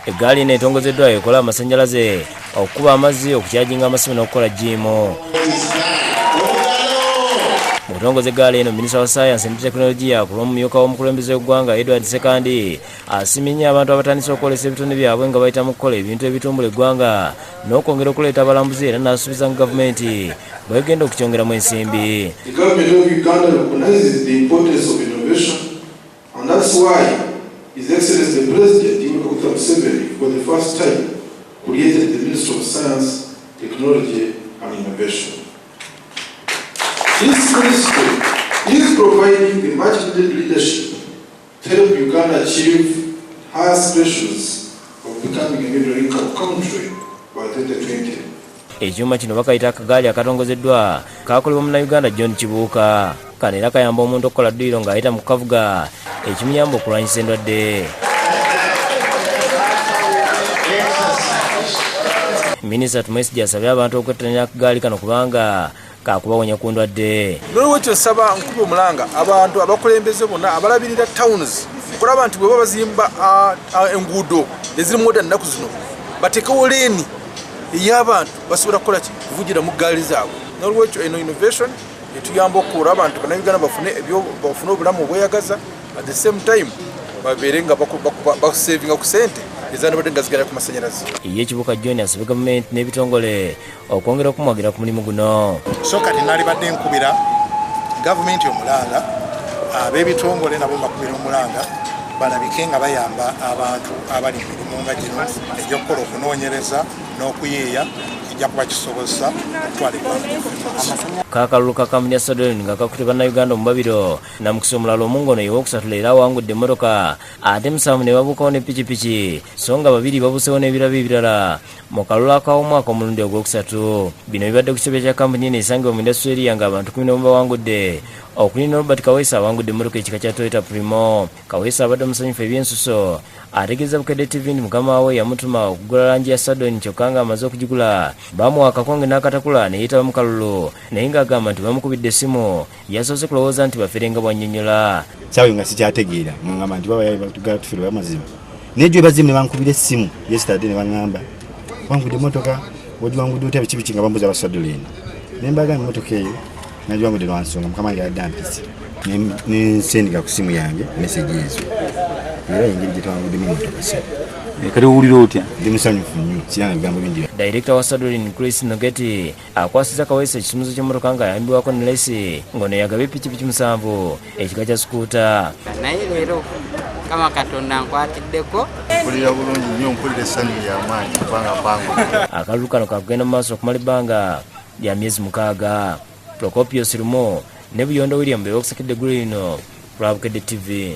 Eggaali eno etongozeddwa ekola amasannyalaze, okukuba amazzi, okukyajinga amasimu n'okukola jiimu. Mu kutongoza eggaali eno, minisita wa saayansi ne tekinologiya ku lw'omumyuka w'omukulembeze w'eggwanga Edward Ssekandi asiimye abantu abatandise okukolesa ebitone byabwe nga bayita mu kukola ebintu ebitumbula eggwanga n'okwongera okuleeta abalambuzi, era n'asuubiza nga gavumenti bwegenda okukyongeramu ensimbi. The government of Uganda recognizes the importance of innovation, and that's why His Excellency the President, Yoweri Kaguta Museveni, for the first time created the Ministry of Science, Technology and Innovation. This ministry is providing the much-needed leadership to help Uganda achieve high aspirations of becoming a middle-income country by 2020. Ekyuma kino bakayita akagaali akatongozeddwa kakolebwa Munnayuganda John Kibuuka. Kano era kayamba omuntu okukola dduyiro ng'ayita mu kavuga ekimuyamba okulwanyisa endwadde. Minisita Tumwesigye asabye abantu okwettanira akagaali kano kubanga kakubawonya ku ndwadde. N'olwekyo nsaba Nkubbi Omulanga abantu abakulembeze bonna abalabirira towns okulaba nti bwe bazimba enguudo ezirimu modern nnaku zino bateekawo leeni ey'abantu basobola kukola ki kuvugira mu ggaali zaabwe. N'olwekyo eno innovation etuyamba okukola abantu bannayuganda bafune obulamu obweyagaza, at the same time babeere nga basevinga ku sente ezanabadde nga zigenda ku masannyalaze. Ye Kibuuka John asabye gavumenti n'ebitongole okwongera okumwagira ku mulimu guno. So kati nalibadde nkubira gavumenti omulanga, ab'ebitongole nabo bakubira omulanga balabike nga bayamba abantu abali mu mirimu nga gino egy'okukola okunoonyereza n'okuyiiya kijja kuba kisobozesa okutwala eggwanga. Kakalulu ka kampuni ya Sadolin nga kakutte bannayuganda omubabiro na mukisa omulala omungono y'owokusatula era awangudde emmotoka, ate musanvu ne babuukawo ne pikipiki, so nga babiri babuusewo n'ebirabo ebirala mu kalulu ak'omwaka omulundi ogwokusatu. Bino bibadde ku kitebe kya kampuni eno esangibwa mu indasitule eriya nga abantu 11 bawangudde, okuli ne Robert Kaweesa awangudde emmotoka ekika kya Toyota Primo. Kaweesa abadde musanyufu ebyensuso, ategeeza Bukedde TV nti mukama we yamutuma okugula langi ya Sadolin kyokka nga amaze okugigula bamuwa akakonge n'akatakula ne yeetaba mu kalulu, naye ng'agamba nti bamukubidde essimu yasoose kulowooza nti baferenga bwannyonnyola. Saawe nga sikyategeera ngamba nti baba batugala tufere bamazima naye gye bazimu ne bankubira essimu yesterday ne baŋŋamba wangudde emmotoka wagyiwangudde otya pikipiki nga bambuza Sadolin. Ne mbagamba emmotoka eyo nagiwangudde lwa nsonga mukama wange yadde ampise ne nsendika ku ssimu yange meseji ezo era engeri gye twanguddemu emmotoka se. Kati owulira otya? Ndi musanyufu nnyo siranga bigambo bingi. Director wa Sadolin Chris Nogeti akwasiza Kaweesa ekisumuzo ky'emmotoka nga ayambibwako ne lesi ngono yagaba pikipiki 7 ekika kya skuuta. Naye leero kama Katonda nkwatiddeko mpulira bulungi nnyo, mpulira essanyu ly'amaanyi kubanga mpangu. Akalulu kano kakugenda mu maaso okumala ebbanga lya myezi 6. Procopio Sirumo ne Buyondo William bewokusekedde gulino lwa Bukedde TV.